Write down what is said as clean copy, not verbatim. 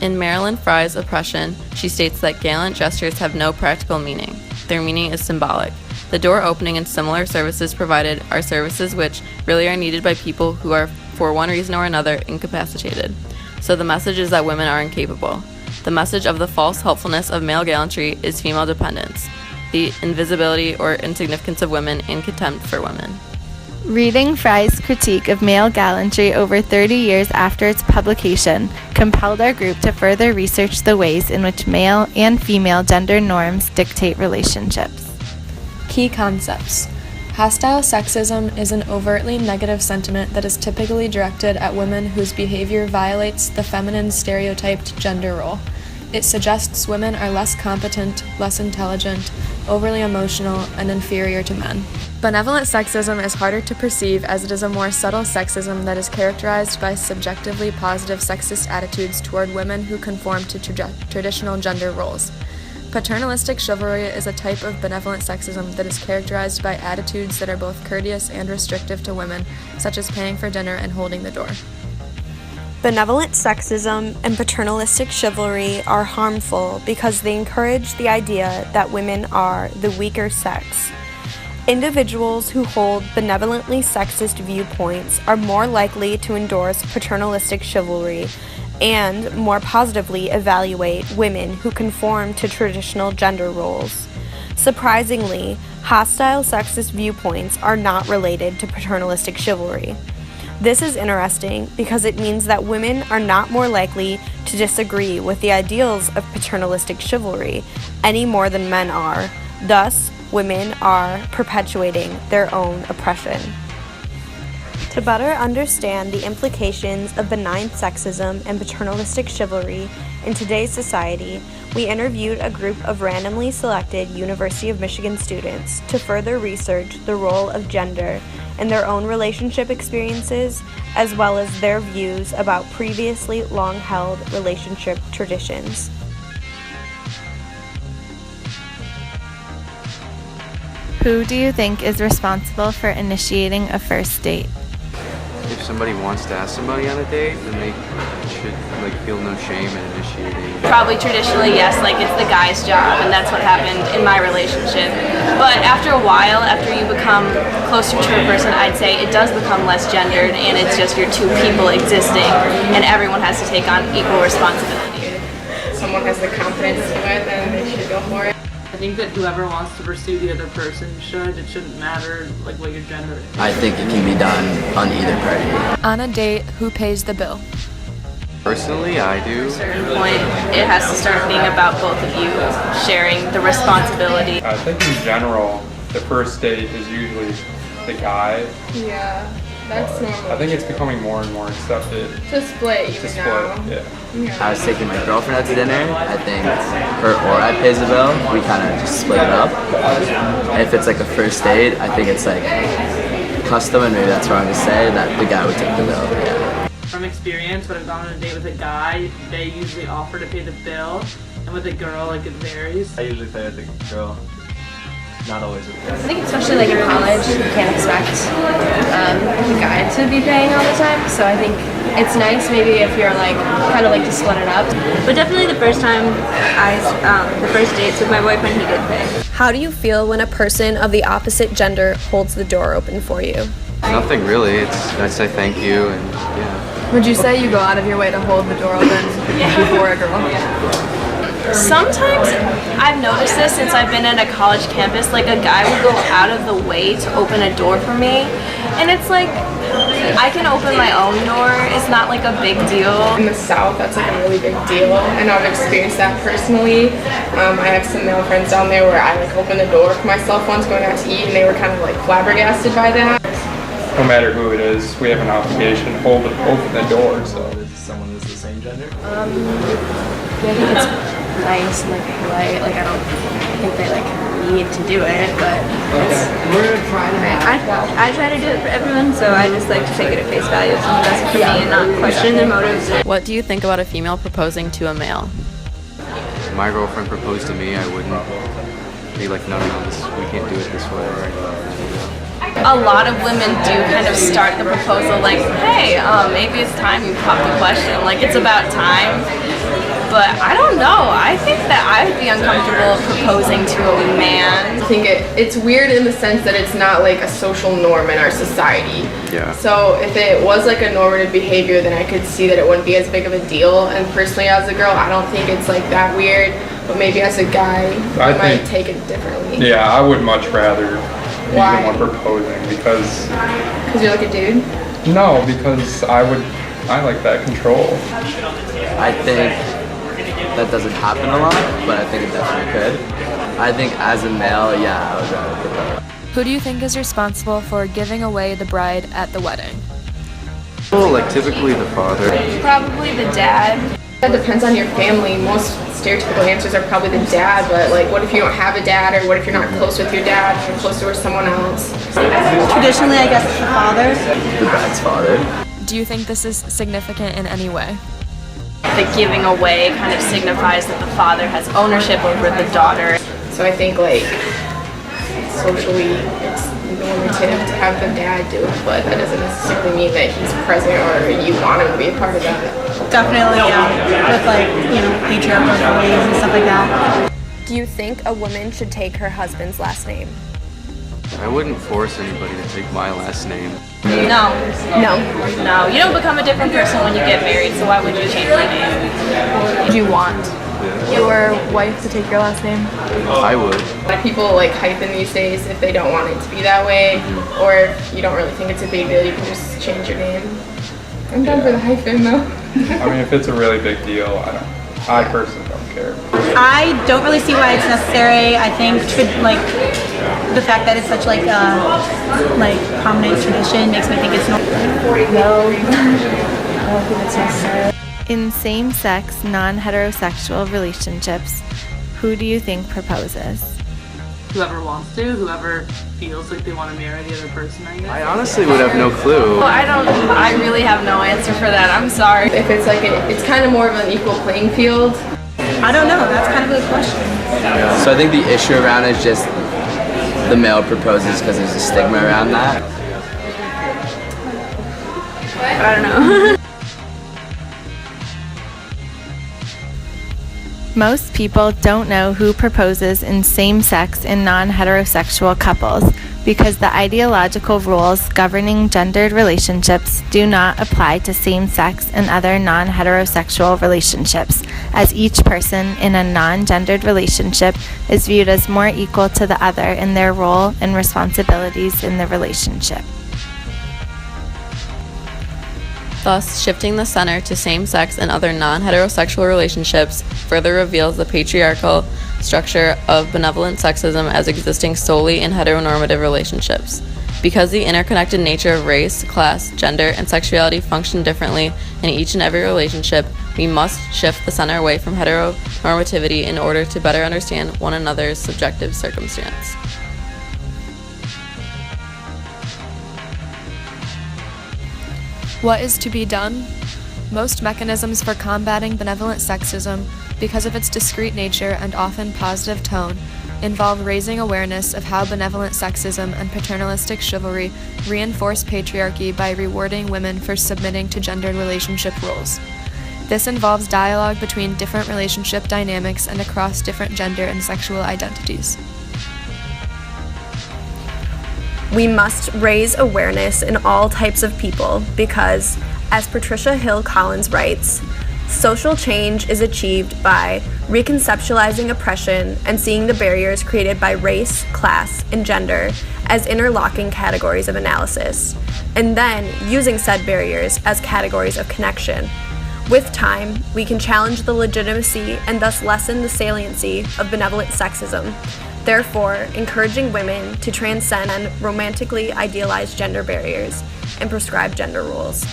In Marilyn Frye's Oppression, she states that gallant gestures have no practical meaning. Their meaning is symbolic. The door opening and similar services provided are services which really are needed by people who are, for one reason or another, incapacitated. So the message is that women are incapable. The message of the false helpfulness of male gallantry is female dependence, the invisibility or insignificance of women, and contempt for women. Reading Frye's critique of male gallantry over 30 years after its publication compelled our group to further research the ways in which male and female gender norms dictate relationships. Key concepts. Hostile sexism is an overtly negative sentiment that is typically directed at women whose behavior violates the feminine stereotyped gender role. It suggests women are less competent, less intelligent, overly emotional, and inferior to men. Benevolent sexism is harder to perceive as it is a more subtle sexism that is characterized by subjectively positive sexist attitudes toward women who conform to traditional gender roles. Paternalistic chivalry is a type of benevolent sexism that is characterized by attitudes that are both courteous and restrictive to women, such as paying for dinner and holding the door. Benevolent sexism and paternalistic chivalry are harmful because they encourage the idea that women are the weaker sex. Individuals who hold benevolently sexist viewpoints are more likely to endorse paternalistic chivalry and more positively evaluate women who conform to traditional gender roles. Surprisingly, hostile sexist viewpoints are not related to paternalistic chivalry. This is interesting because it means that women are not more likely to disagree with the ideals of paternalistic chivalry any more than men are. Thus, women are perpetuating their own oppression. To better understand the implications of benign sexism and paternalistic chivalry in today's society, we interviewed a group of randomly selected University of Michigan students to further research the role of gender in their own relationship experiences, as well as their views about previously long-held relationship traditions. Who do you think is responsible for initiating a first date? If somebody wants to ask somebody on a date, then they should feel no shame in initiating. Probably traditionally, yes, it's the guy's job, and that's what happened in my relationship. But after a while, after you become closer to a person, I'd say it does become less gendered, and it's just your two people existing, and everyone has to take on equal responsibility. If someone has the confidence to do it, then they should go for it. I think that whoever wants to pursue the other person should. It shouldn't matter what your gender is. I think it can be done on either party. On a date, who pays the bill? Personally, I do. At a certain point, it has to start being about both of you sharing the responsibility. I think in general, the first date is usually the guy. Yeah, that's normal. I think it's becoming more and more accepted. To split even now. Yeah. I was taking my girlfriend out to dinner. I think her or I pays the bill. We kind of just split it up. And if it's a first date, I think it's custom, and maybe that's wrong to say, that the guy would take the bill. Yeah. From experience, when I've gone on a date with a guy, they usually offer to pay the bill, and with a girl, it varies. I usually pay with the girl. Not always with I think especially in college, you can't expect the guy to be paying all the time. So I think it's nice maybe if you're kind of to split it up. But definitely the first time the first dates with my boyfriend, he did pay. How do you feel when a person of the opposite gender holds the door open for you? Nothing really. I say thank you, and yeah. Would you say you go out of your way to hold the door open before a girl? Yeah. Sometimes I've noticed this since I've been at a college campus, a guy will go out of the way to open a door for me, and it's I can open my own door. It's not a big deal. In the South, that's a really big deal, and I've experienced that personally. I have some male friends down there where I opened the door for myself once going out to eat, and they were kind of flabbergasted by that. No matter who it is, we have an obligation to open the door. So, is someone who's the same gender? Yeah, I think it's nice and polite. I don't think they need to do it, but I try to do it for everyone, so I just like to take it at face value. It's the best for me and not question their motives. What do you think about a female proposing to a male? If my girlfriend proposed to me, I wouldn't be no, we can't do it this way. A lot of women do kind of start the proposal hey, maybe it's time you pop the question. It's about time. but I don't know. I think that I'd be uncomfortable proposing to a man. I think it's weird in the sense that it's not like a social norm in our society. Yeah. So if it was like a normative behavior, then I could see that it wouldn't be as big of a deal. And personally, as a girl, I don't think it's like that weird. But maybe as a guy, I might take it differently. Yeah, I would much rather be Why? the one proposing because you're like a dude? No, because I like that control. I think that doesn't happen a lot, but I think it definitely could. I think as a male, yeah, I would rather propose. Who do you think is responsible for giving away the bride at the wedding? Well, like typically the father. Probably the dad. That depends on your family. Most stereotypical answers are probably the dad, but like what if you don't have a dad, or what if you're not close with your dad, you're closer with someone else? Traditionally, I guess it's the father. The bride's father. Do you think this is significant in any way? The giving away kind of signifies that the father has ownership over the daughter. So I think like socially it's normative to have the dad do it, but that doesn't necessarily mean that he's present or you want him to be a part of that. Definitely, yeah. With like, patriarchal ways and stuff like that. Do you think a woman should take her husband's last name? I wouldn't force anybody to take my last name. No. No. You don't become a different person when you get married, so why would you change your name? Do you want your wife to take your last name? I would. A lot of people like hyphen these days if they don't want it to be that way, or if you don't really think it's a big deal, you can just change your name. I'm down for the hyphen though. I mean, if it's a really big deal, I personally don't care. I don't really see why it's necessary. I think the fact that it's such like prominent tradition makes me think it's not. No, I don't think it's necessary. In same-sex, non-heterosexual relationships, who do you think proposes? Whoever wants to, whoever feels like they want to marry the other person, I guess. I honestly would have no clue. I really have no answer for that. I'm sorry. If it's like it's kind of more of an equal playing field. I don't know. That's kind of a good question. So I think the issue around it is just the male proposes because there's a stigma around that. I don't know. Most people don't know who proposes in same-sex and non-heterosexual couples because the ideological rules governing gendered relationships do not apply to same-sex and other non-heterosexual relationships, as each person in a non-gendered relationship is viewed as more equal to the other in their role and responsibilities in the relationship. Thus, shifting the center to same-sex and other non-heterosexual relationships further reveals the patriarchal structure of benevolent sexism as existing solely in heteronormative relationships. Because the interconnected nature of race, class, gender, and sexuality function differently in each and every relationship, we must shift the center away from heteronormativity in order to better understand one another's subjective circumstance. What is to be done? Most mechanisms for combating benevolent sexism, because of its discreet nature and often positive tone, involve raising awareness of how benevolent sexism and paternalistic chivalry reinforce patriarchy by rewarding women for submitting to gendered relationship roles. This involves dialogue between different relationship dynamics and across different gender and sexual identities. We must raise awareness in all types of people because, as Patricia Hill Collins writes, social change is achieved by reconceptualizing oppression and seeing the barriers created by race, class, and gender as interlocking categories of analysis, and then using said barriers as categories of connection. With time, we can challenge the legitimacy and thus lessen the saliency of benevolent sexism, therefore encouraging women to transcend romantically idealized gender barriers and prescribed gender roles.